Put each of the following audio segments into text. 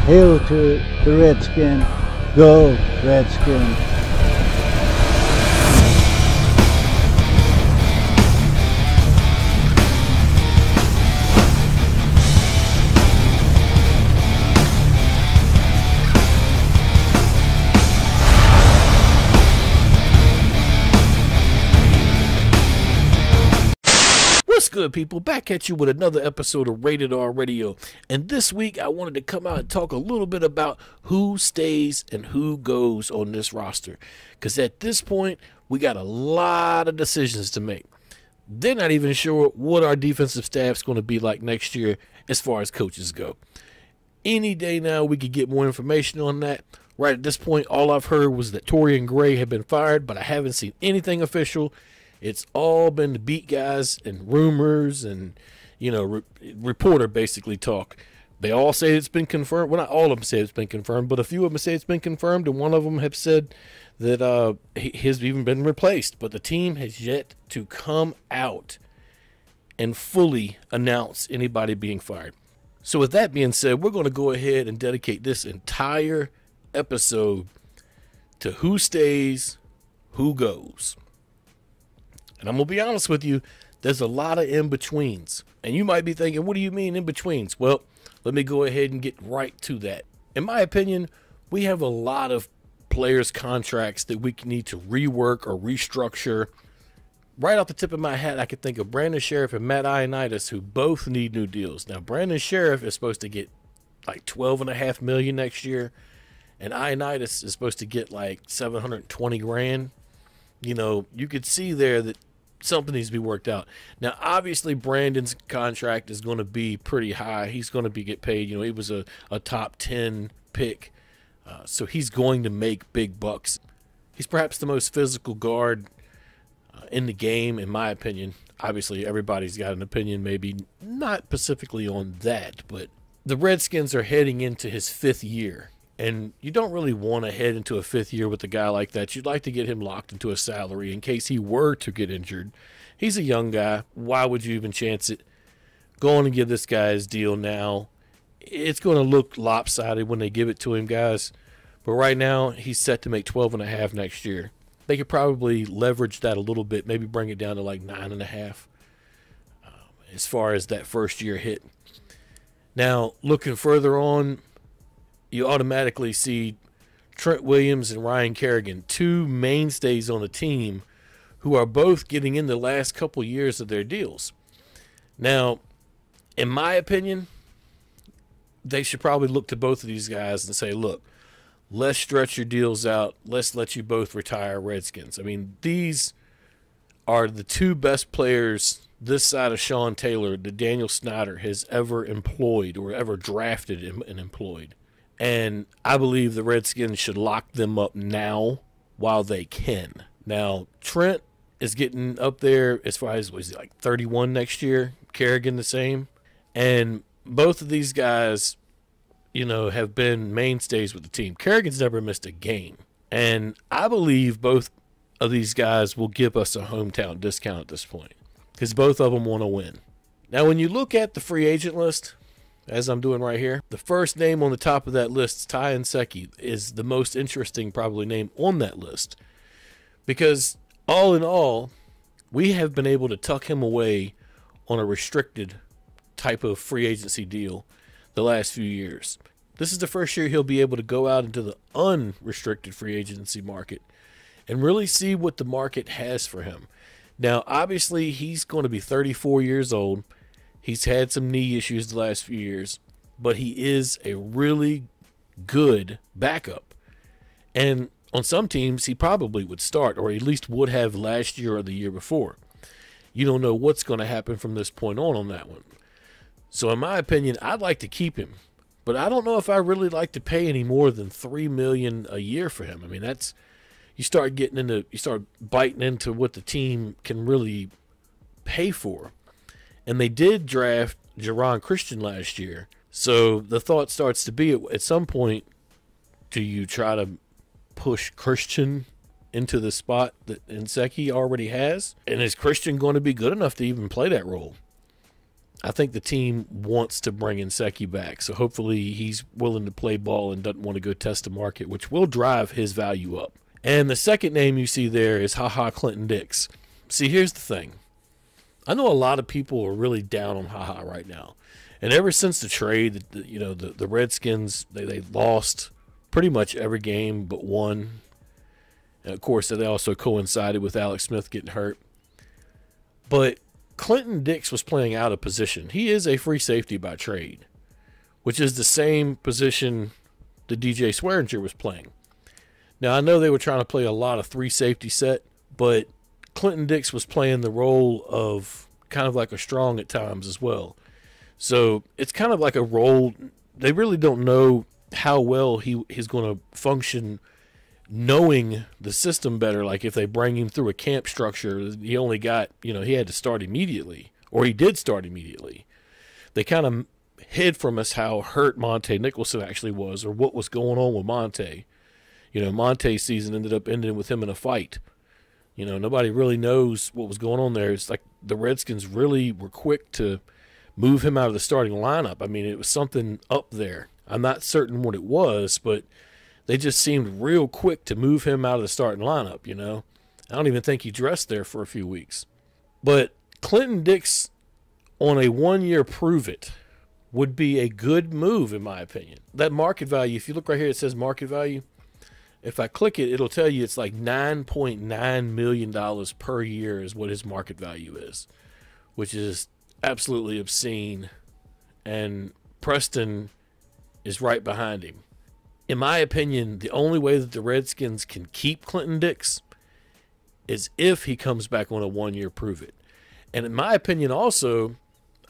Hail to the Redskin. Go Redskin. What's good, people? Back at you with another episode of Rated R Radio. And this week, I wanted to come out and talk a little bit about who stays and who goes on this roster. Because at this point, we got a lot of decisions to make. They're not even sure what our defensive staff's going to be like next year as far as coaches go. Any day now, we could get more information on that. Right at this point, all I've heard was that Torian Gray had been fired, but I haven't seen anything official. It's all been the beat guys and rumors and, reporter basically talk. They all say it's been confirmed. Well, not all of them say it's been confirmed, but a few of them say it's been confirmed, and one of them have said that he's even been replaced. But the team has yet to come out and fully announce anybody being fired. So with that being said, we're going to go ahead and dedicate this entire episode to who stays, who goes. And I'm going to be honest with you, there's a lot of in-betweens. And you might be thinking, what do you mean in-betweens? Well, let me go ahead and get right to that. In my opinion, we have a lot of players' contracts that we need to rework or restructure. Right off the tip of my hat, I could think of Brandon Sheriff and Matt Ioannidis, who both need new deals. Now, Brandon Sheriff is supposed to get like $12.5 million next year, and Ioannidis is supposed to get like $720,000. You could see there that something needs to be worked out. Now, obviously, Brandon's contract is going to be pretty high. He's going to get paid. He was a top 10 pick, so he's going to make big bucks. He's perhaps the most physical guard in the game, in my opinion. Obviously, everybody's got an opinion, maybe not specifically on that, but the Redskins are heading into his 5th year. And you don't really want to head into a 5th year with a guy like that. You'd like to get him locked into a salary in case he were to get injured. He's a young guy. Why would you even chance it? Go on and give this guy his deal now. It's going to look lopsided when they give it to him, guys. But right now, he's set to make $12.5 next year. They could probably leverage that a little bit, maybe bring it down to like $9.5 as far as that first year hit. Now, looking further on, you automatically see Trent Williams and Ryan Kerrigan, two mainstays on the team who are both getting in the last couple years of their deals. Now, in my opinion, they should probably look to both of these guys and say, look, let's stretch your deals out. Let's let you both retire, Redskins. I mean, these are the two best players this side of Sean Taylor that Daniel Snyder has ever employed or ever drafted and employed. And I believe the Redskins should lock them up now while they can. Now, Trent is getting up there as far as, was he like 31 next year? Kerrigan the same. And both of these guys, have been mainstays with the team. Kerrigan's never missed a game. And I believe both of these guys will give us a hometown discount at this point because both of them want to win. Now, when you look at the free agent list, as I'm doing right here, the first name on the top of that list, Ty Nsekhe, is the most interesting probably name on that list. Because all in all, we have been able to tuck him away on a restricted type of free agency deal the last few years. This is the first year he'll be able to go out into the unrestricted free agency market and really see what the market has for him. Now, obviously, he's going to be 34 years old. He's had some knee issues the last few years, but he is a really good backup. And on some teams, he probably would start, or at least would have last year or the year before. You don't know what's going to happen from this point on that one. So in my opinion, I'd like to keep him, but I don't know if I really like to pay any more than $3 million a year for him. I mean, you start biting into what the team can really pay for. And they did draft Geron Christian last year. So the thought starts to be at some point, do you try to push Christian into the spot that Nsekhe already has? And is Christian going to be good enough to even play that role? I think the team wants to bring Nsekhe back. So hopefully he's willing to play ball and doesn't want to go test the market, which will drive his value up. And the second name you see there is Clinton Dix. See, here's the thing. I know a lot of people are really down on right now. And ever since the trade, the Redskins, they lost pretty much every game but one. And of course, they also coincided with Alex Smith getting hurt. But Clinton Dix was playing out of position. He is a free safety by trade, which is the same position that DJ Swearinger was playing. Now, I know they were trying to play a lot of three safety set, but Clinton Dix was playing the role of kind of like a strong at times as well. So it's kind of like a role. They really don't know how well he's going to function knowing the system better. Like if they bring him through a camp structure, he only got, he had to start immediately, or he did start immediately. They kind of hid from us how hurt Monte Nicholson actually was, or what was going on with Monte. Monte's season ended with him in a fight. Nobody really knows what was going on there. It's like the Redskins really were quick to move him out of the starting lineup. I mean, it was something up there. I'm not certain what it was, but they just seemed real quick to move him out of the starting lineup, I don't even think he dressed there for a few weeks. But Clinton Dix on a 1 year prove it would be a good move, in my opinion. That market value, if you look right here, it says market value. If I click it, it'll tell you it's like $9.9 million per year is what his market value is, which is absolutely obscene. And Preston is right behind him. In my opinion, the only way that the Redskins can keep Clinton Dix is if he comes back on a 1 year prove it. And in my opinion also,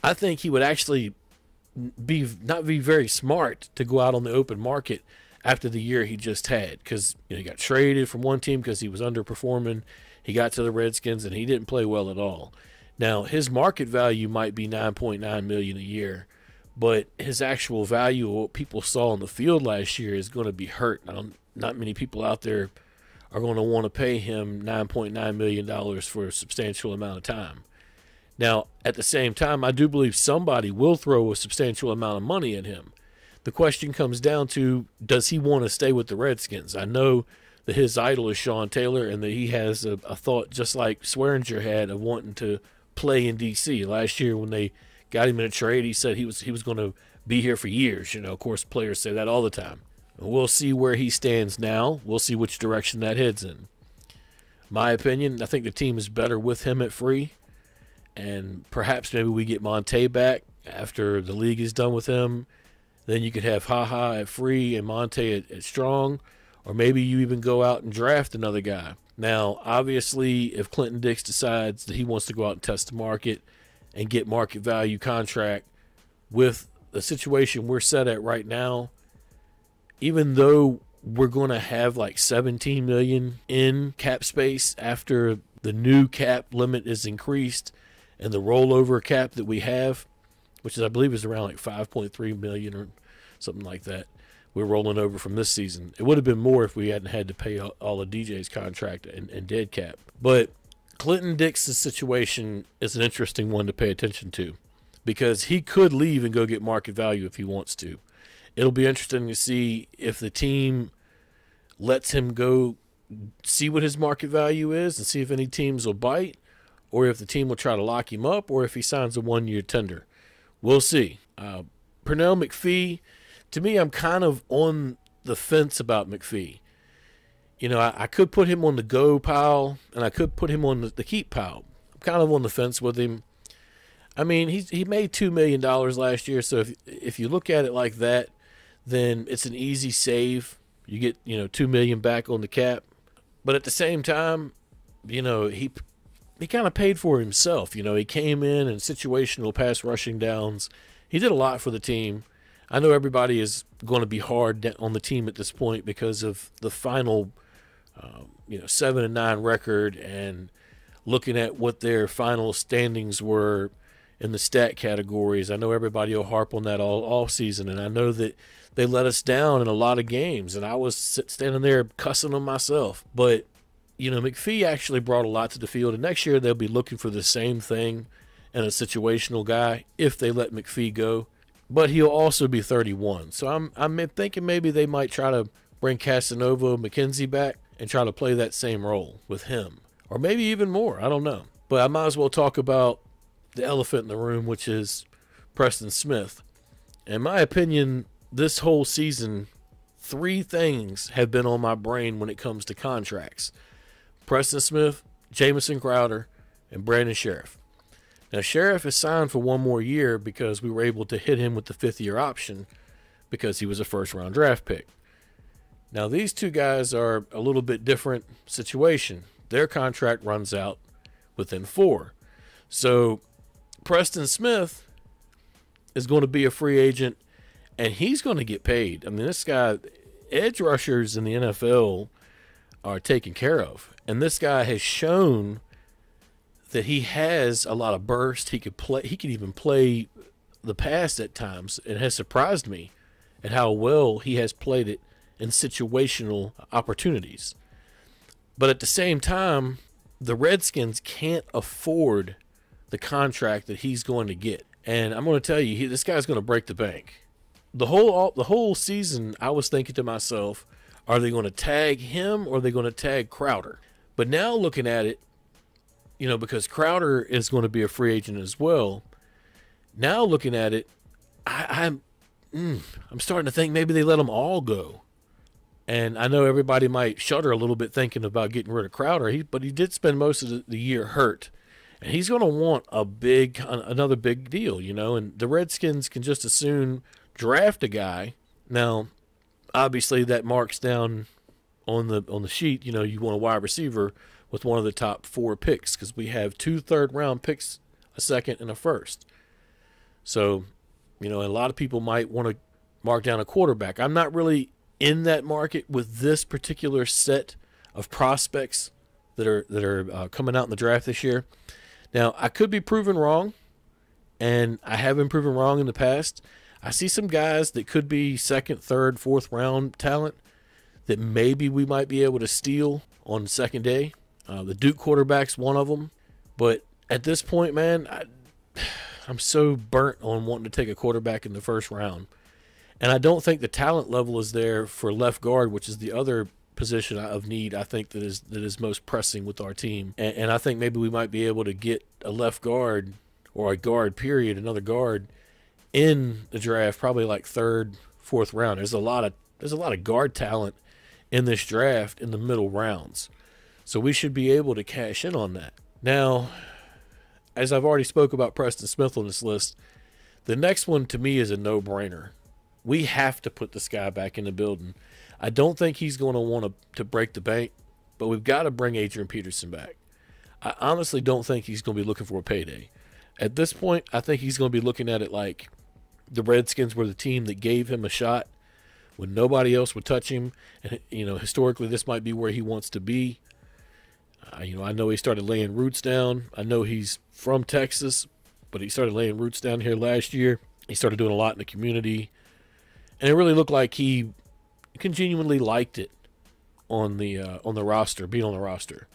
I think he would actually not be very smart to go out on the open market after the year he just had, because he got traded from one team because he was underperforming. He got to the Redskins and he didn't play well at all. Now his market value might be $9.9 million a year, but his actual value, what people saw on the field last year, is going to be hurt. Not many people out there are going to want to pay him $9.9 million for a substantial amount of time. Now, at the same time, I do believe somebody will throw a substantial amount of money at him. The question comes down to, does he want to stay with the Redskins? I know that his idol is Sean Taylor, and that he has a thought just like Swearinger had of wanting to play in D.C. Last year when they got him in a trade, he said he was going to be here for years. Of course, players say that all the time. We'll see where he stands now. We'll see which direction that heads in. My opinion, I think the team is better with him at free, and perhaps maybe we get Monte back after the league is done with him. Then you could have at free and Monte at strong, or maybe you even go out and draft another guy. Now, obviously, if Clinton Dix decides that he wants to go out and test the market and get market value contract with the situation we're set at right now, even though we're going to have like $17 million in cap space after the new cap limit is increased and the rollover cap that we have, which is, I believe, is around like $5.3 million or something like that, we're rolling over from this season. It would have been more if we hadn't had to pay all of DJ's contract and dead cap. But Clinton Dix's situation is an interesting one to pay attention to, because he could leave and go get market value if he wants to. It'll be interesting to see if the team lets him go see what his market value is and see if any teams will bite, or if the team will try to lock him up, or if he signs a 1 year tender. We'll see. Pernell McPhee, to me, I'm kind of on the fence about McPhee. I could put him on the go pile, and I could put him on the keep pile. I'm kind of on the fence with him. I mean, he made $2 million last year, so if you look at it like that, then it's an easy save. You get, $2 million back on the cap. But at the same time, he kind of paid for himself. He came in situational pass rushing downs. He did a lot for the team. I know everybody is going to be hard on the team at this point because of the final 7-9 record, and looking at what their final standings were in the stat categories. I know everybody will harp on that all season, and I know that they let us down in a lot of games, and I was standing there cussing them myself. But McPhee actually brought a lot to the field, and next year they'll be looking for the same thing. and a situational guy if they let McPhee go. But he'll also be 31. So I'm thinking maybe they might try to bring Casanova McKenzie back and try to play that same role with him. Or maybe even more. I don't know. But I might as well talk about the elephant in the room, which is Preston Smith. In my opinion, this whole season, 3 things have been on my brain when it comes to contracts. Preston Smith, Jamison Crowder, and Brandon Sheriff. Now, Sheriff is signed for 1 more year because we were able to hit him with the 5th-year option because he was a first-round draft pick. Now, these 2 guys are a little bit different situation. Their contract runs out within 4. So, Preston Smith is going to be a free agent, and he's going to get paid. I mean, this guy, edge rushers in the NFL are taken care of. And this guy has shown that he has a lot of burst. He could play. He could even play the pass at times. It has surprised me at how well he has played it in situational opportunities. But at the same time, the Redskins can't afford the contract that he's going to get. And I'm going to tell you, this guy's going to break the bank. The whole season, I was thinking to myself, are they going to tag him or are they going to tag Crowder? But now looking at it, because Crowder is going to be a free agent as well. Now looking at it, I'm starting to think maybe they let them all go. And I know everybody might shudder a little bit thinking about getting rid of Crowder, but he did spend most of the year hurt. And he's going to want another big deal, and the Redskins can just as soon draft a guy. Now, obviously that marks down on the sheet, you want a wide receiver with one of the top 4 picks because we have 2 third-round picks, a second and a first. So, a lot of people might want to mark down a quarterback. I'm not really in that market with this particular set of prospects that are coming out in the draft this year. Now, I could be proven wrong, and I have been proven wrong in the past. I see some guys that could be 2nd, 3rd, 4th round talent that maybe we might be able to steal on the second day. The Duke quarterback's one of them. But at this point, man, I'm so burnt on wanting to take a quarterback in the 1st round. And I don't think the talent level is there for left guard, which is the other position of need I think that is most pressing with our team. And I think maybe we might be able to get a left guard or a guard period, another guard in the draft, probably like 3rd, 4th round. There's a lot of guard talent in this draft in the middle rounds. So we should be able to cash in on that. Now, as I've already spoke about Preston Smith on this list, the next one to me is a no-brainer. We have to put this guy back in the building. I don't think he's going to want to break the bank, but we've got to bring Adrian Peterson back. I honestly don't think he's going to be looking for a payday. At this point, I think he's going to be looking at it like the Redskins were the team that gave him a shot when nobody else would touch him. And, historically, this might be where he wants to be. I know he started laying roots down. I know he's from Texas, but he started laying roots down here last year. He started doing a lot in the community. And it really looked like he genuinely liked it on the roster, being on the roster.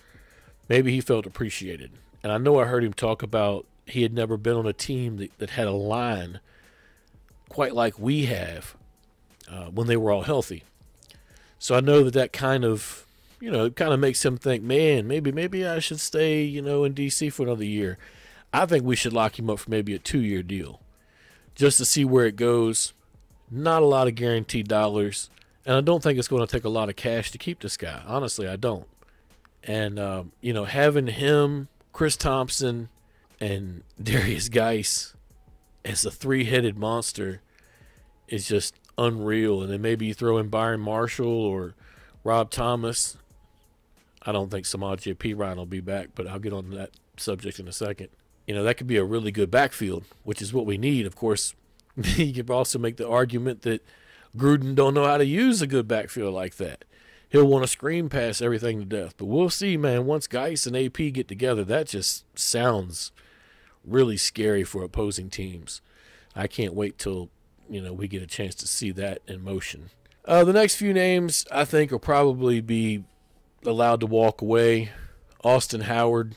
Maybe he felt appreciated. And I know I heard him talk about he had never been on a team that had a line quite like we have when they were all healthy. So I know that kind of, it kind of makes him think, man, maybe I should stay, in D.C. for another year. I think we should lock him up for maybe a 2-year deal just to see where it goes. Not a lot of guaranteed dollars. And I don't think it's going to take a lot of cash to keep this guy. Honestly, I don't. And, having him, Chris Thompson, and Darius Geis as a 3-headed monster is just unreal. And then maybe you throw in Byron Marshall or Rob Thomas. I don't think Samaje Perine will be back, but I'll get on that subject in a second. That could be a really good backfield, which is what we need. Of course, you could also make the argument that Gruden don't know how to use a good backfield like that. He'll want to screen pass everything to death. But we'll see, man. Once Geis and AP get together, that just sounds really scary for opposing teams. I can't wait till, we get a chance to see that in motion. The next few names I think will probably be allowed to walk away. Austin Howard,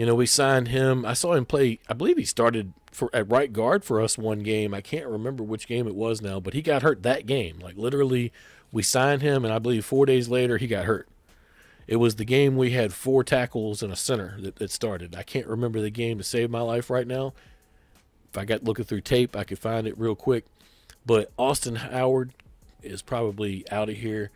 We signed him. I saw him play. I believe he started at right guard for us one game. I can't remember which game it was now, but he got hurt that game. Like literally, we signed him, and I believe 4 days later he got hurt. It was the game we had 4 tackles and a center that started. I can't remember the game to save my life right now. If I got looking through tape, I could find it real quick. But Austin Howard is probably out of here.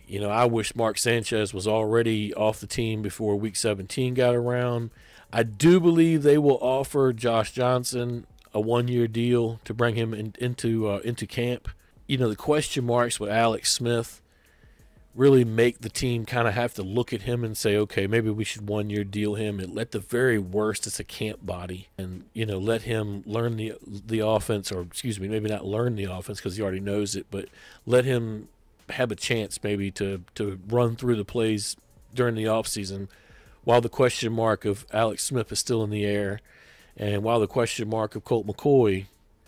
I wish Mark Sanchez was already off the team before Week 17 got around. I do believe they will offer Josh Johnson a 1-year deal to bring him into camp. The question marks with Alex Smith really make the team kind of have to look at him and say, okay, maybe we should 1-year deal him. And at the very worst, it's a camp body. And, let him learn the offense, or excuse me, maybe not learn the offense because he already knows it, but let him have a chance maybe to run through the plays during the offseason while the question mark of Alex Smith is still in the air and while the question mark of Colt McCoy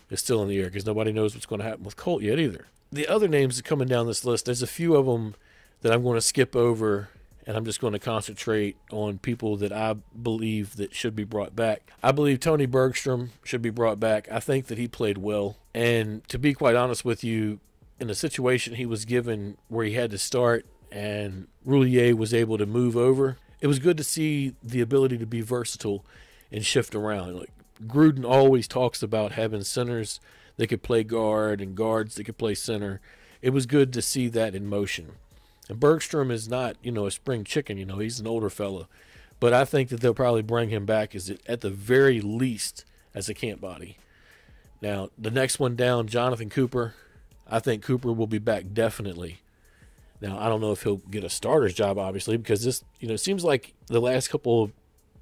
is still in the air because nobody knows what's going to happen with Colt yet either. The other names that are coming down this list, there's a few of them that I'm going to skip over, and I'm just going to concentrate on people that I believe that should be brought back. I believe Tony Bergstrom should be brought back. I think that he played well. And to be quite honest with you, in the situation he was given where he had to start and Roulier was able to move over, it was good to see the ability to be versatile and shift around. Like Gruden always talks about having centers that could play guard and guards that could play center. It was good to see that in motion. And Bergstrom is not, a spring chicken. He's an older fella. But I think that they'll probably bring him back at the very least as a camp body. Now, the next one down, Jonathan Cooper. I think Cooper will be back definitely. Now, I don't know if he'll get a starter's job, obviously, because this, it seems like the last couple of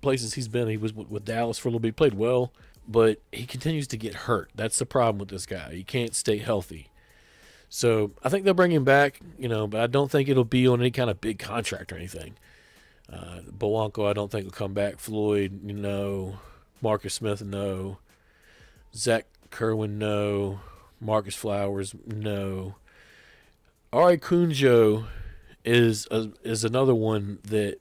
places he's been, he was with Dallas for a little bit. He played well, but he continues to get hurt. That's the problem with this guy. He can't stay healthy. So I think they'll bring him back, but I don't think it'll be on any kind of big contract or anything. Polanco, I don't think will come back. Floyd, no. Marcus Smith, no. Zach Kerwin, no. Marcus Flowers, no. Ari Kunjo is another one that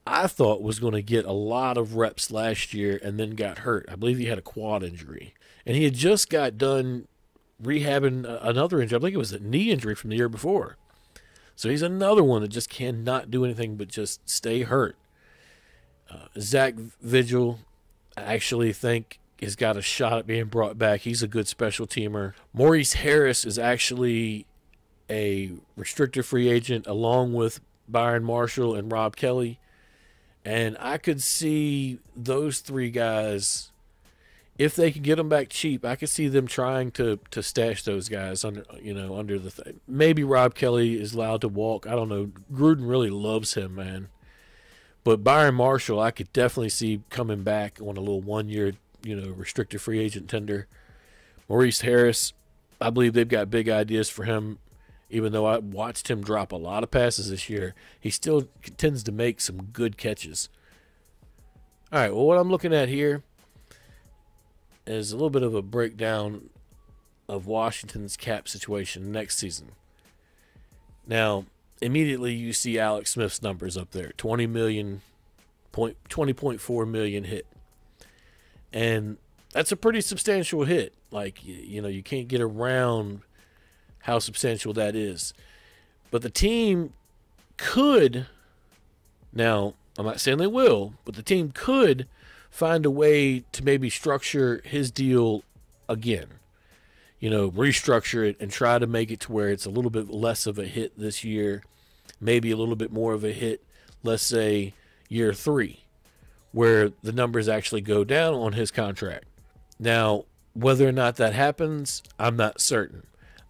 I thought was going to get a lot of reps last year and then got hurt. I believe he had a quad injury. And he had just got done rehabbing another injury. I think it was a knee injury from the year before. So he's another one that just cannot do anything but just stay hurt. Zach Vigil, I actually think, has got a shot at being brought back. He's a good special teamer. Maurice Harris is actually a restricted free agent along with Byron Marshall and Rob Kelly. And I could see those 3 guys, if they could get them back cheap, I could see them trying to stash those guys under the thing. Maybe Rob Kelly is allowed to walk. I don't know. Gruden really loves him, man. But Byron Marshall, I could definitely see coming back on a little 1-year, restricted free agent tender. Maurice Harris, I believe they've got big ideas for him. Even though I watched him drop a lot of passes this year, he still tends to make some good catches. All right, well, what I'm looking at here is a little bit of a breakdown of Washington's cap situation next season. Now, immediately you see Alex Smith's numbers up there, 20.4 million hit. And that's a pretty substantial hit. Like, you can't get around how substantial that is. But the team could, now, I'm not saying they will, but the team could find a way to maybe structure his deal again. Restructure it and try to make it to where it's a little bit less of a hit this year, maybe a little bit more of a hit, let's say, year 3, where the numbers actually go down on his contract. Now, whether or not that happens, I'm not certain.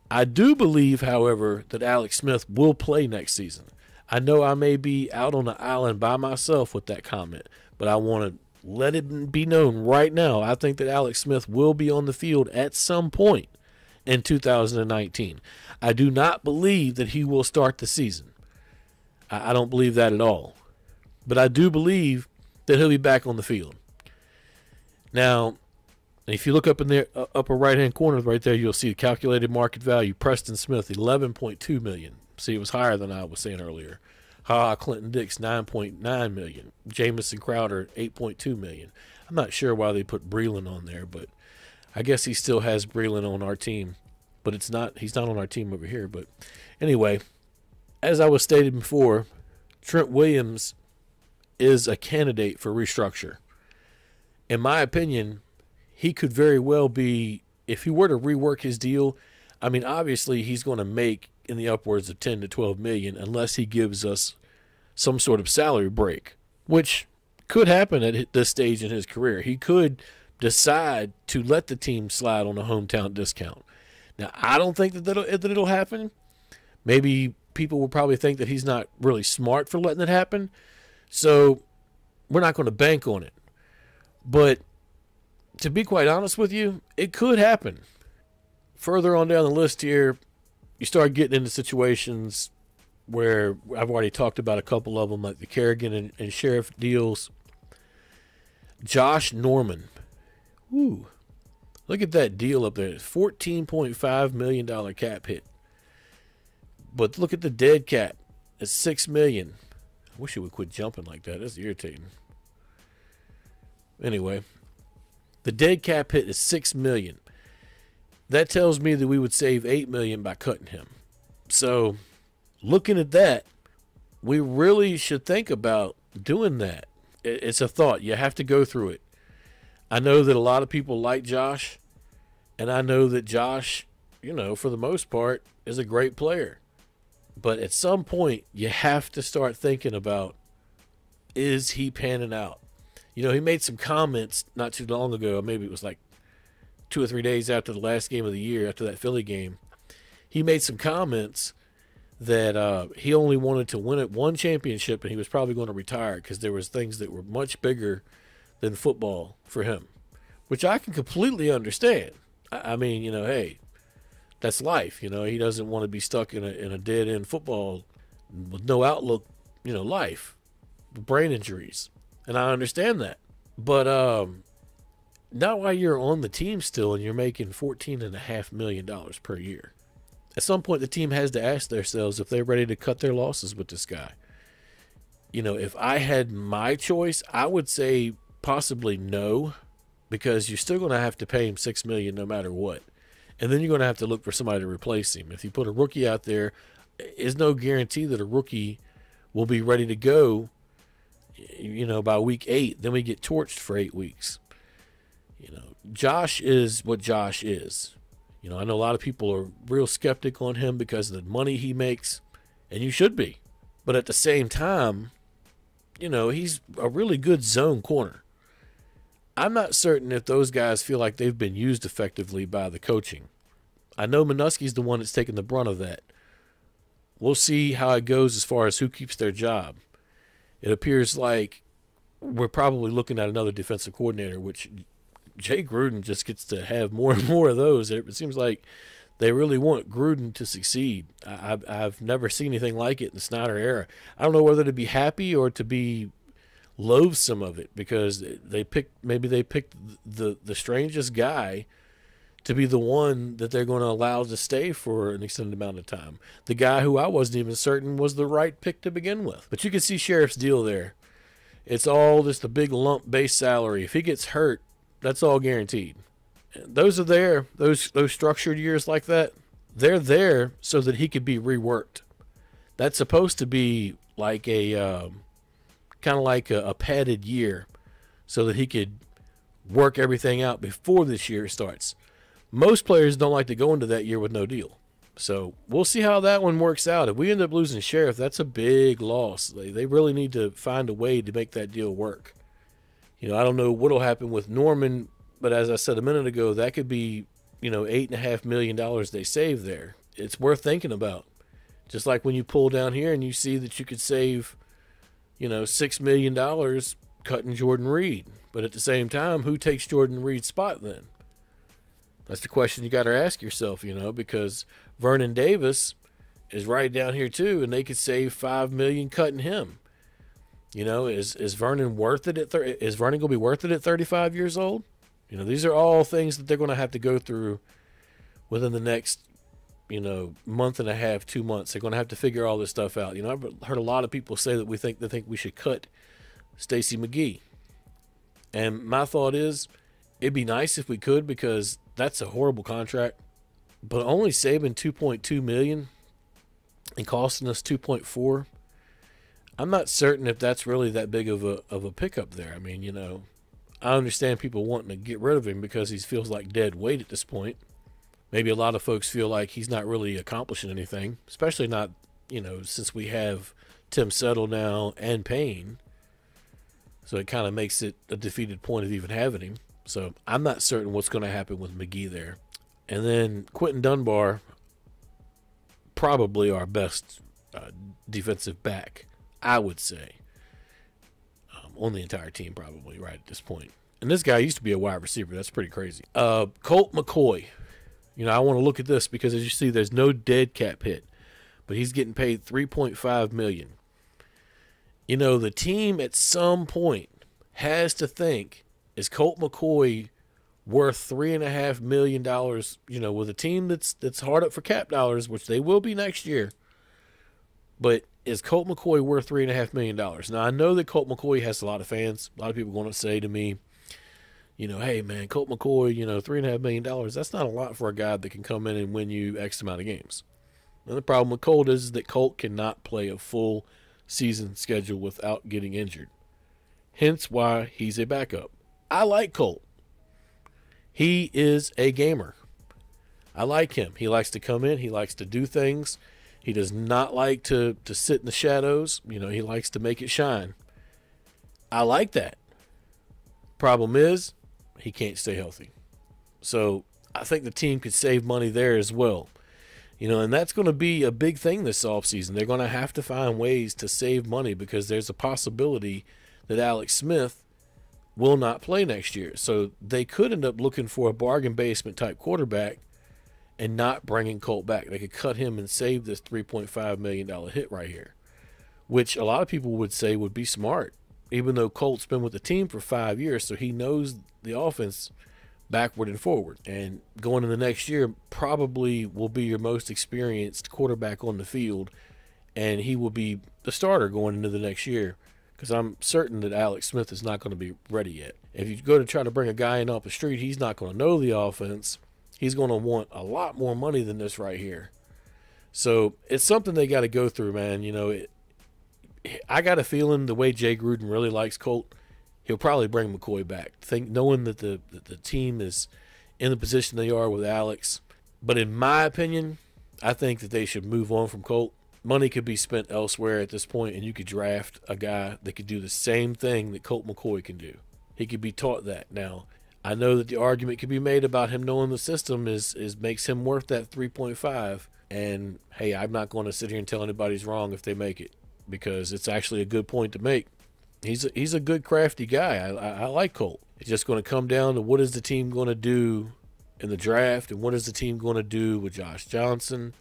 I do believe, however, that Alex Smith will play next season. I know I may be out on the island by myself with that comment, but I want to let it be known right now. I think that Alex Smith will be on the field at some point in 2019. I do not believe that he will start the season. I don't believe that at all. But I do believe that he'll be back on the field. Now, if you look up in the upper right-hand corner right there, you'll see the calculated market value. Preston Smith, $11.2 million. See, it was higher than I was saying earlier. Clinton Dix, $9.9 million. Jamison Crowder, $8.2 million. I'm not sure why they put Breland on there, but I guess he still has Breland on our team. But he's not on our team over here. But anyway, as I was stated before, Trent Williams is a candidate for restructure. In my opinion, he could very well be, if he were to rework his deal, I mean, obviously he's going to make in the upwards of 10 to 12 million unless he gives us some sort of salary break, which could happen at this stage in his career. He could decide to let the team slide on a hometown discount. Now, I don't think that it'll happen. Maybe people will probably think that he's not really smart for letting it happen. So we're not going to bank on it. But to be quite honest with you, it could happen. Further on down the list here, you start getting into situations where I've already talked about a couple of them, like the Kerrigan and Sheriff deals. Josh Norman. Ooh. Look at that deal up there. $14.5 million cap hit. But look at the dead cap. It's $6 million. I wish it would quit jumping like that. That's irritating. Anyway, the dead cap hit is $6 million. That tells me that we would save $8 million by cutting him. So, looking at that, we really should think about doing that. It's a thought. You have to go through it. I know that a lot of people like Josh, and I know that Josh, for the most part, is a great player. But at some point, you have to start thinking about, is he panning out? He made some comments not too long ago. Maybe it was like 2 or 3 days after the last game of the year, after that Philly game. He made some comments that he only wanted to win one championship, and he was probably going to retire because there was things that were much bigger than football for him, which I can completely understand. I mean, hey, that's life. He doesn't want to be stuck in a dead-end football with no outlook, life, brain injuries. And I understand that. But not while you're on the team still and you're making $14.5 million per year. At some point, the team has to ask themselves if they're ready to cut their losses with this guy. If I had my choice, I would say possibly no, because you're still going to have to pay him $6 million no matter what. And then you're going to have to look for somebody to replace him. If you put a rookie out there, there's no guarantee that a rookie will be ready to go by week 8. Then we get torched for 8 weeks. Josh is what Josh is. I know a lot of people are real skeptic on him because of the money he makes, and you should be. But at the same time, he's a really good zone corner. I'm not certain if those guys feel like they've been used effectively by the coaching. I know Minuski's the one that's taking the brunt of that. We'll see how it goes as far as who keeps their job. It appears like we're probably looking at another defensive coordinator, which Jay Gruden just gets to have more and more of those. It seems like they really want Gruden to succeed. I've never seen anything like it in the Snyder era. I don't know whether to be happy or to be loathsome of it, because they picked the strangest guy to be the one that they're going to allow to stay for an extended amount of time. The guy who I wasn't even certain was the right pick to begin with. But you can see Sheriff's deal there. It's all just a big lump base salary. If he gets hurt, that's all guaranteed. Those are there. Those structured years like that, they're there so that he could be reworked. That's supposed to be like a kind of like a padded year, so that he could work everything out before this year starts. Most players don't like to go into that year with no deal. So we'll see how that one works out. If we end up losing Sheriff, that's a big loss. They really need to find a way to make that deal work. I don't know what will happen with Norman, but as I said a minute ago, that could be, $8.5 million they save there. It's worth thinking about. Just like when you pull down here and you see that you could save, $6 million cutting Jordan Reed. But at the same time, who takes Jordan Reed's spot then? That's the question you got to ask yourself, because Vernon Davis is right down here too, and they could save $5 million cutting him. Is Vernon worth it is Vernon going to be worth it at 35 years old? These are all things that they're going to have to go through within the next month and a half, 2 months. They're going to have to figure all this stuff out. I've heard a lot of people say that they think we should cut Stacey McGee. And my thought is, it'd be nice if we could, because that's a horrible contract. But only saving $2.2 million and costing us $2.4, I'm not certain if that's really that big of a pickup there. I mean, I understand people wanting to get rid of him because he feels like dead weight at this point. Maybe a lot of folks feel like he's not really accomplishing anything, especially not, since we have Tim Settle now and Payne. So it kind of makes it a defeated point of even having him. So I'm not certain what's going to happen with McGee there. And then Quentin Dunbar, probably our best defensive back, I would say, on the entire team, probably right at this point. And this guy used to be a wide receiver. That's pretty crazy. Colt McCoy. I want to look at this because, as you see, there's no dead cap hit, but he's getting paid $3.5 million. The team at some point has to think, is Colt McCoy worth $3.5 million? With a team that's hard up for cap dollars, which they will be next year. But is Colt McCoy worth $3.5 million? Now, I know that Colt McCoy has a lot of fans. A lot of people are going to say to me, hey, man, Colt McCoy, $3.5 million, that's not a lot for a guy that can come in and win you X amount of games. And the problem with Colt is that Colt cannot play a full season schedule without getting injured. Hence why he's a backup. I like Colt. He is a gamer. I like him. He likes to come in. He likes to do things. He does not like to sit in the shadows. He likes to make it shine. I like that. Problem is, he can't stay healthy. So I think the team could save money there as well. And that's going to be a big thing this offseason. They're going to have to find ways to save money because there's a possibility that Alex Smith will not play next year. So they could end up looking for a bargain basement type quarterback and not bringing Colt back. They could cut him and save this $3.5 million hit right here, which a lot of people would say would be smart, even though Colt's been with the team for 5 years, so he knows the offense backward and forward. And going into the next year, probably will be your most experienced quarterback on the field, and he will be the starter going into the next year, because I'm certain that Alex Smith is not going to be ready yet. If you go to try to bring a guy in off the street, he's not going to know the offense. He's going to want a lot more money than this right here. So it's something they got to go through, man. I got a feeling the way Jay Gruden really likes Colt, he'll probably bring McCoy back. Knowing that the team is in the position they are with Alex. But in my opinion, I think that they should move on from Colt. Money could be spent elsewhere at this point, and you could draft a guy that could do the same thing that Colt McCoy can do. He could be taught that. Now, I know that the argument could be made about him knowing the system is makes him worth that 3.5. And, hey, I'm not going to sit here and tell anybody's wrong if they make it, because it's actually a good point to make. He's a good, crafty guy. I like Colt. It's just going to come down to what is the team going to do in the draft, and what is the team going to do with Josh Johnson.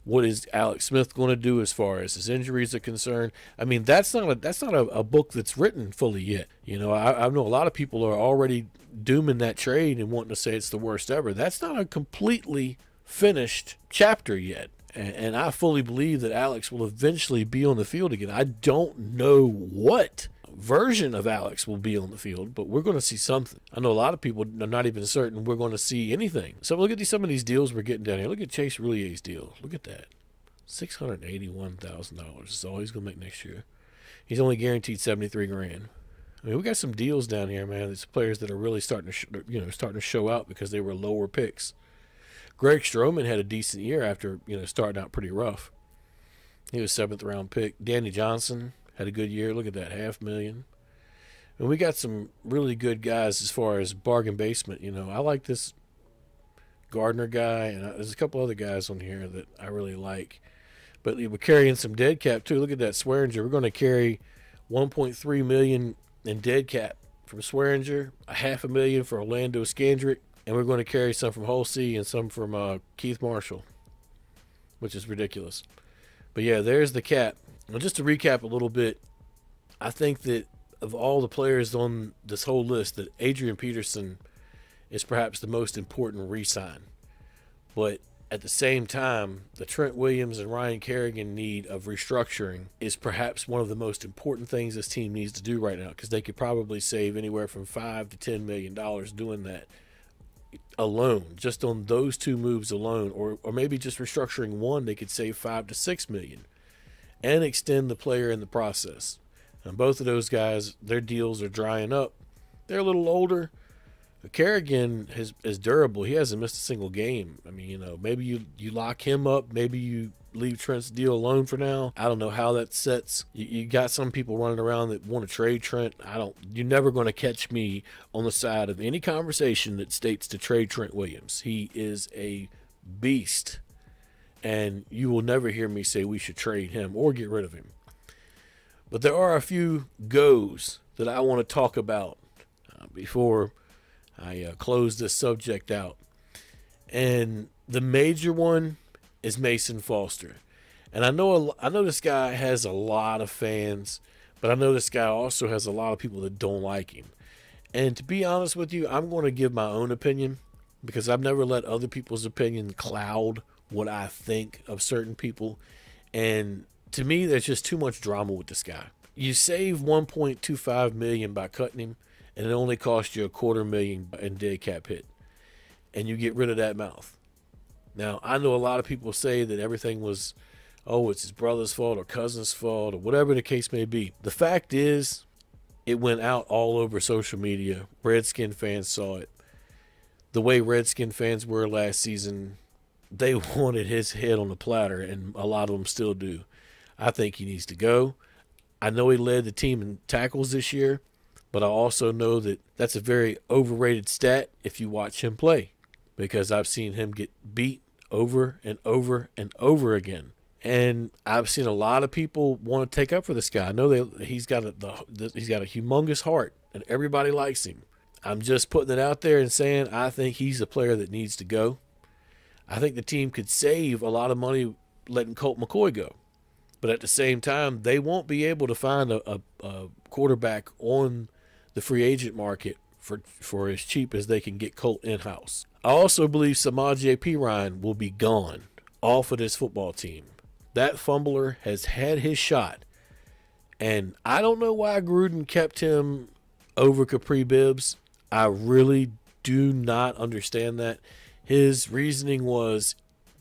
What is Alex Smith going to do as far as his injuries are concerned? I mean, that's not a book that's written fully yet. I know a lot of people are already dooming that trade and wanting to say it's the worst ever. That's not a completely finished chapter yet. And I fully believe that Alex will eventually be on the field again. I don't know what version of Alex will be on the field, but we're going to see something. I know a lot of people are not even certain we're going to see anything. So look at some of these deals we're getting down here. Look at Chase Roulier's deal. Look at that. $681,000 is all he's going to make next year. He's only guaranteed $73,000. I mean, we got some deals down here, man. There's players that are really starting to show out because they were lower picks. Greg Stroman had a decent year after, starting out pretty rough. He was 7th round pick. Danny Johnson had a good year. Look at that, $500,000. And we got some really good guys as far as bargain basement. I like this Gardner guy, and there's a couple other guys on here that I really like. But we're carrying some dead cap too. Look at that, Swearinger. We're going to carry $1.3 million in dead cap from Swearinger, $500,000 for Orlando Scandrick, and we're going to carry some from Hulsey and some from Keith Marshall, which is ridiculous. But yeah, there's the cap. Well, just to recap a little bit, I think that of all the players on this whole list, that Adrian Peterson is perhaps the most important re-sign. But at the same time, the Trent Williams and Ryan Kerrigan need of restructuring is perhaps one of the most important things this team needs to do right now, because they could probably save anywhere from $5 to $10 million doing that alone, just on those two moves alone, or maybe just restructuring one, they could save $5 to $6 million and extend the player in the process. And both of those guys, their deals are drying up. They're a little older. Kerrigan is durable. He hasn't missed a single game. I mean, you know, maybe you lock him up. Maybe you leave Trent's deal alone for now. I don't know how that sets. You got some people running around that want to trade Trent. You're never going to catch me on the side of any conversation that states to trade Trent Williams. He is a beast, and you will never hear me say we should trade him or get rid of him. But there are a few goes that I want to talk about before I close this subject out. And the major one is Mason Foster. And I know this guy has a lot of fans, but I know this guy also has a lot of people that don't like him. And to be honest with you, I'm going to give my own opinion, because I've never let other people's opinion cloud what I think of certain people. And to me, there's just too much drama with this guy. You save $1.25 million by cutting him, and it only cost you $250,000 in dead cap hit, and you get rid of that mouth. Now, I know a lot of people say that everything was, it's his brother's fault or cousin's fault or whatever the case may be. The fact is, it went out all over social media. Redskin fans saw it. The way Redskin fans were last season, they wanted his head on the platter, and a lot of them still do. I think he needs to go. I know he led the team in tackles this year, but I also know that that's a very overrated stat if you watch him play, because I've seen him get beat over and over and over again. And I've seen a lot of people want to take up for this guy. I know he's got a humongous heart, and everybody likes him. I'm just putting it out there and saying I think he's a player that needs to go. I think the team could save a lot of money letting Colt McCoy go. But at the same time, they won't be able to find a quarterback on the free agent market for as cheap as they can get Colt in-house. I also believe Samaje Perine will be gone off of this football team. That fumbler has had his shot. And I don't know why Gruden kept him over Kapri Bibbs. I really do not understand that. His reasoning was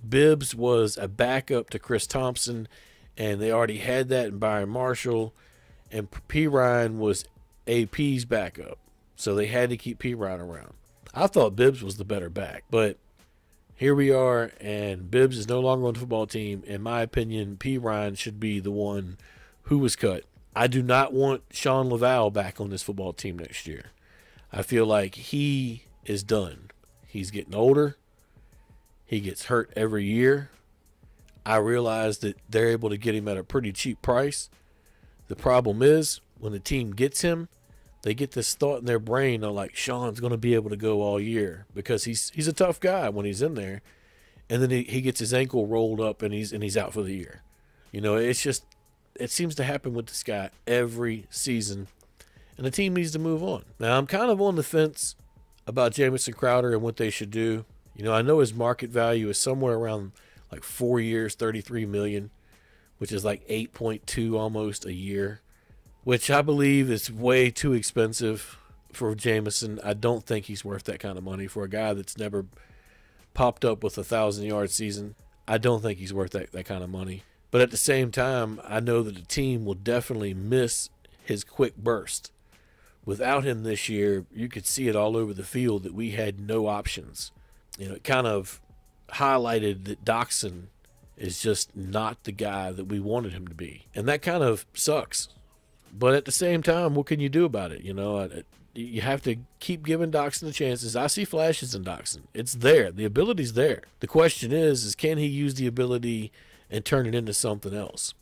Bibbs was a backup to Chris Thompson, and they already had that in Byron Marshall, and Perine was AP's backup, so they had to keep Perine around. I thought Bibbs was the better back, but here we are, and Bibbs is no longer on the football team. In my opinion, Perine should be the one who was cut. I do not want Sean Laval back on this football team next year. I feel like he is done. He's getting older. He gets hurt every year. I realize that they're able to get him at a pretty cheap price. The problem is, when the team gets him, they get this thought in their brain of like, Sean's going to be able to go all year because he's a tough guy when he's in there. And then he gets his ankle rolled up and he's out for the year. You know, it seems to happen with this guy every season, and the team needs to move on. Now, I'm kind of on the fence about Jamison Crowder and what they should do. You know, I know his market value is somewhere around like 4 years, $33 million, which is like 8.2 almost a year, which I believe is way too expensive for Jamison. I don't think he's worth that kind of money for a guy that's never popped up with a 1,000-yard season. I don't think he's worth that kind of money. But at the same time, I know that the team will definitely miss his quick burst. Without him this year, you could see it all over the field that we had no options. You know, it kind of highlighted that Doxson is just not the guy that we wanted him to be. And that kind of sucks. But at the same time, what can you do about it? You know, you have to keep giving Doxson the chances. I see flashes in Doxson. It's there. The ability's there. The question is can he use the ability and turn it into something else?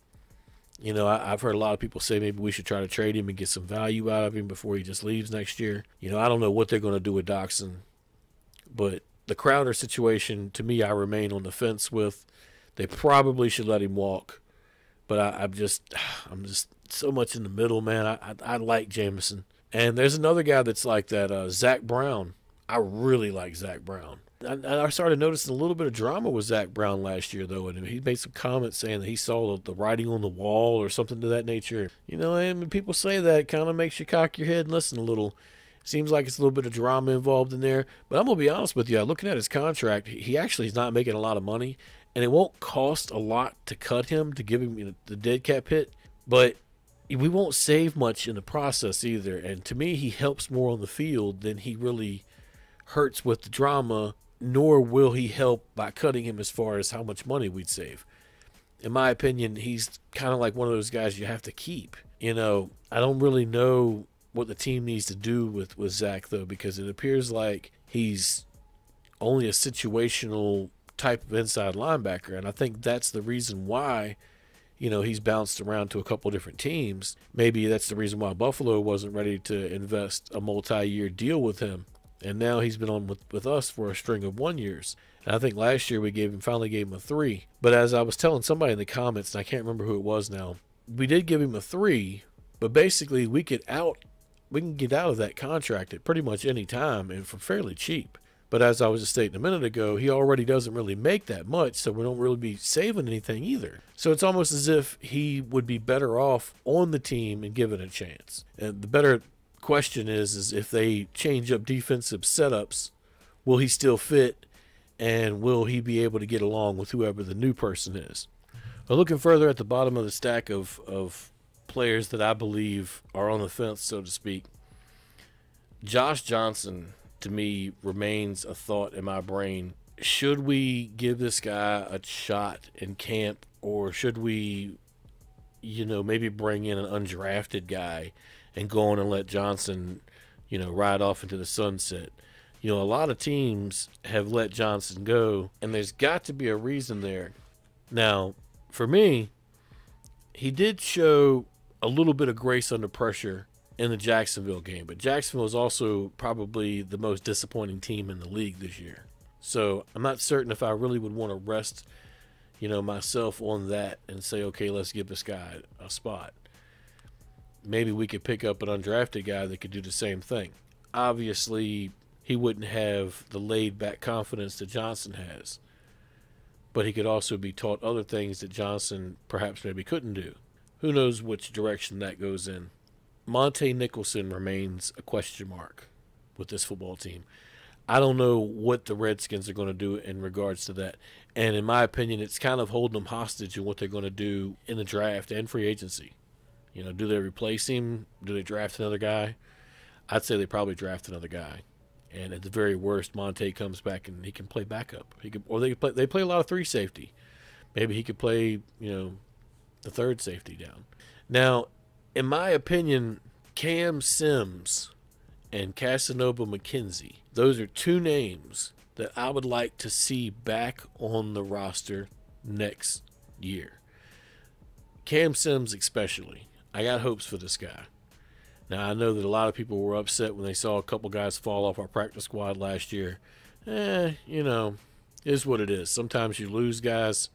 You know, I've heard a lot of people say maybe we should try to trade him and get some value out of him before he just leaves next year. You know, I don't know what they're going to do with Doxson. But the Crowder situation, to me, I remain on the fence with. They probably should let him walk. But I'm just so much in the middle, man. I like Jamison. And there's another guy that's like that, Zach Brown. I really like Zach Brown. I started noticing a little bit of drama with Zach Brown last year, though, and he made some comments saying that he saw the writing on the wall or something to that nature. You know, and when people say that, it kind of makes you cock your head and listen a little. Seems like it's a little bit of drama involved in there. But I'm going to be honest with you. Looking at his contract, he actually is not making a lot of money, and it won't cost a lot to cut him, to give him the dead cap hit. But we won't save much in the process either. And to me, he helps more on the field than he really hurts with the drama, nor will he help by cutting him as far as how much money we'd save. In my opinion, he's kind of like one of those guys you have to keep. You know, I don't really know what the team needs to do with Zach, though, because it appears like he's only a situational type of inside linebacker, and I think that's the reason why, you know, he's bounced around to a couple different teams. Maybe that's the reason why Buffalo wasn't ready to invest a multi-year deal with him. And now he's been on with us for a string of 1 years. And I think last year we finally gave him a 3. But as I was telling somebody in the comments, and I can't remember who it was now, we did give him a 3, but basically we can get out of that contract at pretty much any time and for fairly cheap. But as I was just stating a minute ago, he already doesn't really make that much, so we don't really be saving anything either. So it's almost as if he would be better off on the team and given a chance. And the better question is if they change up defensive setups, will he still fit, and will he be able to get along with whoever the new person is? Well, looking further at the bottom of the stack of players that I believe are on the fence, so to speak, Josh Johnson, to me, remains a thought in my brain. Should we give this guy a shot in camp, or should we, you know, maybe bring in an undrafted guy and go on and let Johnson, you know, ride off into the sunset? You know, a lot of teams have let Johnson go, and there's got to be a reason there. Now, for me, he did show a little bit of grace under pressure in the Jacksonville game, but Jacksonville is also probably the most disappointing team in the league this year. So I'm not certain if I really would want to rest, you know, myself on that and say, okay, let's give this guy a spot. Maybe we could pick up an undrafted guy that could do the same thing. Obviously, he wouldn't have the laid-back confidence that Johnson has, but he could also be taught other things that Johnson perhaps maybe couldn't do. Who knows which direction that goes in. Monte Nicholson remains a question mark with this football team. I don't know what the Redskins are going to do in regards to that. And in my opinion, it's kind of holding them hostage in what they're going to do in the draft and free agency. You know, do they replace him? Do they draft another guy? I'd say they probably draft another guy. And at the very worst, Monte comes back and he can play backup. They play a lot of 3 safety. Maybe he could play, you know, the 3rd safety down. Now, in my opinion, Cam Sims and Casanova McKenzie, those are 2 names that I would like to see back on the roster next year. Cam Sims especially. I got hopes for this guy. Now, I know that a lot of people were upset when they saw a couple guys fall off our practice squad last year. You know, it is what it is. Sometimes you lose guys,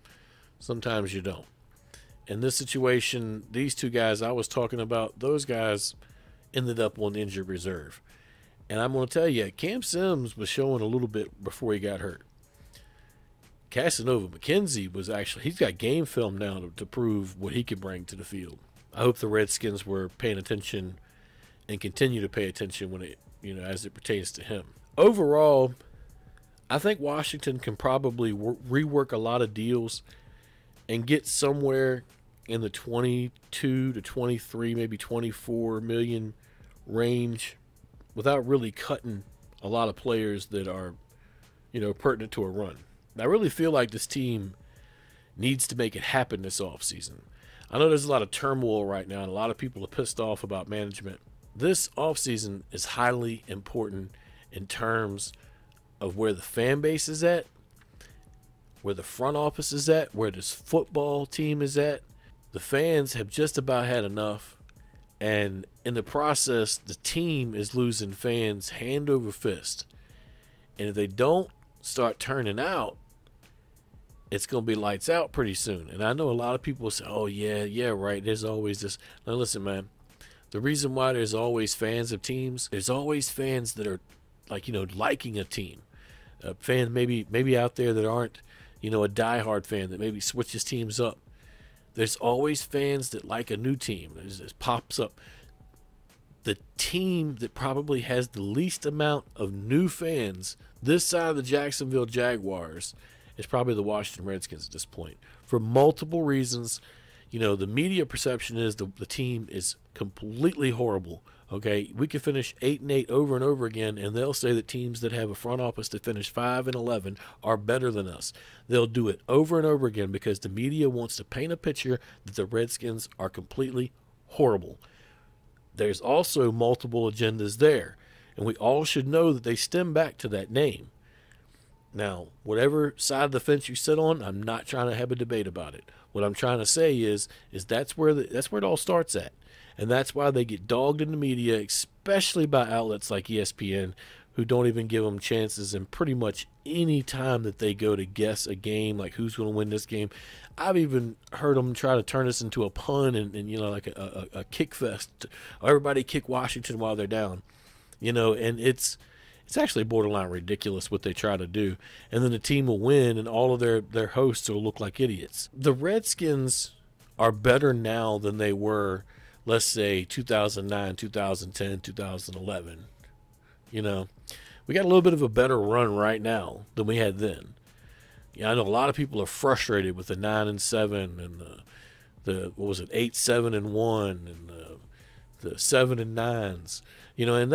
sometimes you don't. In this situation, these 2 guys I was talking about, those guys ended up on injured reserve. And I'm going to tell you, Cam Sims was showing a little bit before he got hurt. Casanova McKenzie was actually, he's got game film now to prove what he can bring to the field. I hope the Redskins were paying attention and continue to pay attention when it, you know, as it pertains to him. Overall, I think Washington can probably rework a lot of deals and get somewhere in the 22 to 23, maybe 24 million range without really cutting a lot of players that are, you know, pertinent to a run. I really feel like this team needs to make it happen this offseason. I know there's a lot of turmoil right now, and a lot of people are pissed off about management. This offseason is highly important in terms of where the fan base is at, where the front office is at, where this football team is at. The fans have just about had enough, and in the process, the team is losing fans hand over fist. And if they don't start turning out, it's going to be lights out pretty soon. And I know a lot of people say, oh, yeah, right, there's always this. Now, listen, man, the reason why there's always fans of teams, there's always fans that are like, liking a team. Fans maybe out there that aren't, a diehard fan that maybe switches teams up. There's always fans that like a new team. It pops up. The team that probably has the least amount of new fans this side of the Jacksonville Jaguars is probably the Washington Redskins at this point, for multiple reasons. The media perception is the team is completely horrible. Okay, we could finish 8-8 over and over again, and they'll say that teams that have a front office that finish 5-11 are better than us. They'll do it over and over again because the media wants to paint a picture that the Redskins are completely horrible. There's also multiple agendas there, and we all should know that they stem back to that name. Now, whatever side of the fence you sit on, I'm not trying to have a debate about it. What I'm trying to say is that's where it all starts at. And that's why they get dogged in the media, especially by outlets like ESPN, who don't even give them chances in pretty much any time that they go to guess a game, like who's going to win this game. I've even heard them try to turn this into a pun and like a kick fest. Everybody kick Washington while they're down, and it's actually borderline ridiculous what they try to do. And then the team will win, and all of their hosts will look like idiots. The Redskins are better now than they were, let's say, 2009, 2010, 2011. We got a little bit of a better run right now than we had then. I know a lot of people are frustrated with the 9-7 and the 8-7-1 and the 7-9s. And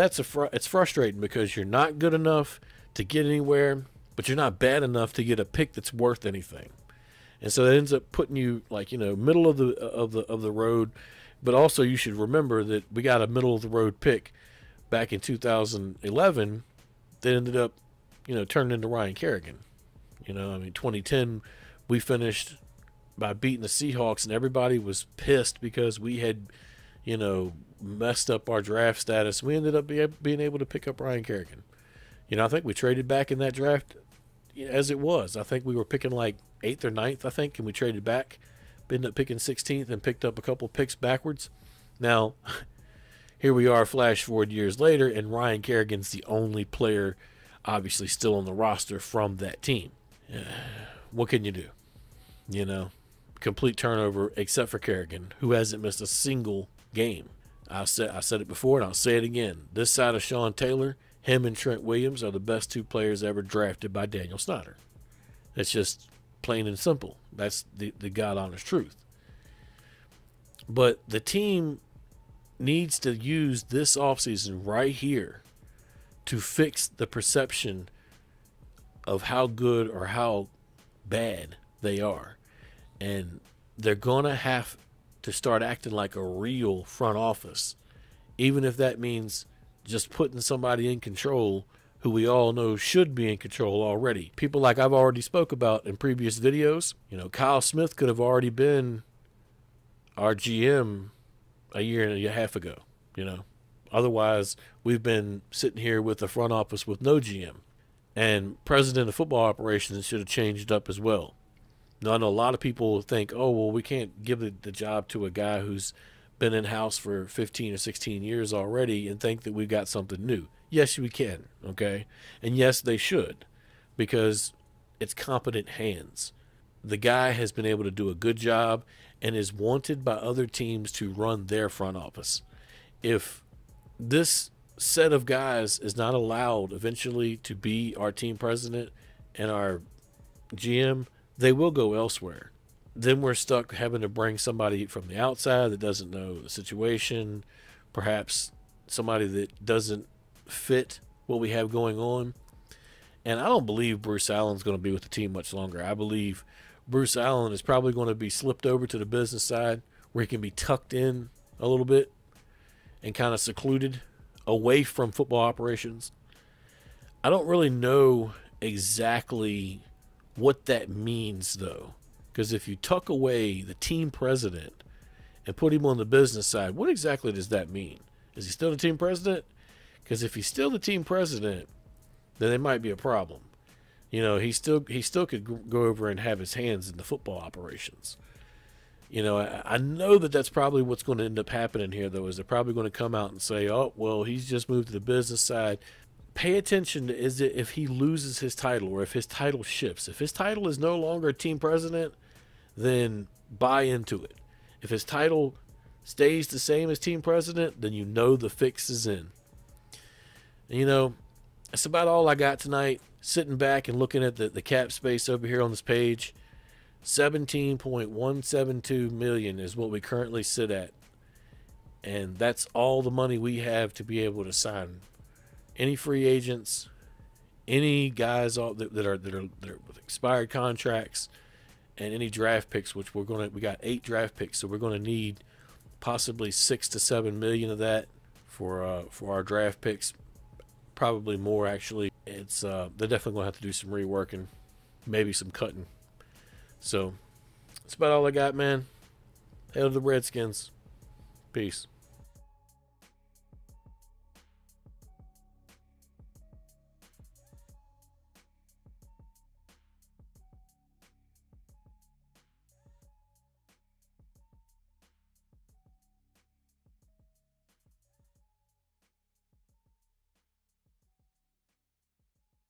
it's frustrating because you're not good enough to get anywhere, but you're not bad enough to get a pick that's worth anything. And so it ends up putting you middle of the road. But also you should remember that we got a middle of the road pick back in 2011 that ended up, turning into Ryan Kerrigan. 2010 we finished by beating the Seahawks, and everybody was pissed because we had, messed up our draft status. We ended up being able to pick up Ryan Kerrigan. I think we traded back in that draft as it was. I think we were picking like 8th or 9th, I think, and we traded back. Ended up picking 16th and picked up a couple picks backwards. Now, here we are, flash forward years later, and Ryan Kerrigan's the only player obviously still on the roster from that team. What can you do? Complete turnover except for Kerrigan, who hasn't missed a single game. I said it before, and I'll say it again. This side of Sean Taylor, him and Trent Williams are the best two players ever drafted by Daniel Snyder. It's just plain and simple. That's the God honest truth. But the team needs to use this offseason right here to fix the perception of how good or how bad they are. And they're going to have to start acting like a real front office, even if that means just putting somebody in control who we all know should be in control already. People like I've already spoke about in previous videos. Kyle Smith could have already been our GM a year and a half ago. Otherwise we've been sitting here with the front office with no GM. And president of football operations should have changed up as well. Now, I know a lot of people think, oh, well, we can't give the job to a guy who's been in-house for 15 or 16 years already and think that we've got something new. Yes, we can, okay? And yes, they should, because it's competent hands. The guy has been able to do a good job and is wanted by other teams to run their front office. If this set of guys is not allowed eventually to be our team president and our GM, they will go elsewhere. Then we're stuck having to bring somebody from the outside that doesn't know the situation, perhaps somebody that doesn't fit what we have going on. And I don't believe Bruce Allen's going to be with the team much longer. I believe Bruce Allen is probably going to be slipped over to the business side where he can be tucked in a little bit and kind of secluded away from football operations. I don't really know exactly what that means, though, because if you tuck away the team president and put him on the business side, what exactly does that mean? Is he still the team president? Because if he's still the team president, then there might be a problem. He still could go over and have his hands in the football operations. I know that that's probably what's going to end up happening here, though, is they're probably going to come out and say, oh, well, he's just moved to the business side. pay attention to is it if he loses his title or if his title shifts. If his title is no longer team president, then buy into it. If his title stays the same as team president, then you know the fix is in. And, you know, that's about all I got tonight. Sitting back and looking at the cap space over here on this page, 17.172 million is what we currently sit at. And that's all the money we have to be able to sign any free agents, any guys that are with expired contracts, and any draft picks, which we got 8 draft picks, so we're gonna need possibly 6 to 7 million of that for our draft picks, probably more actually. It's they're definitely gonna have to do some reworking, maybe some cutting. So that's about all I got, man. Hail to the Redskins. Peace.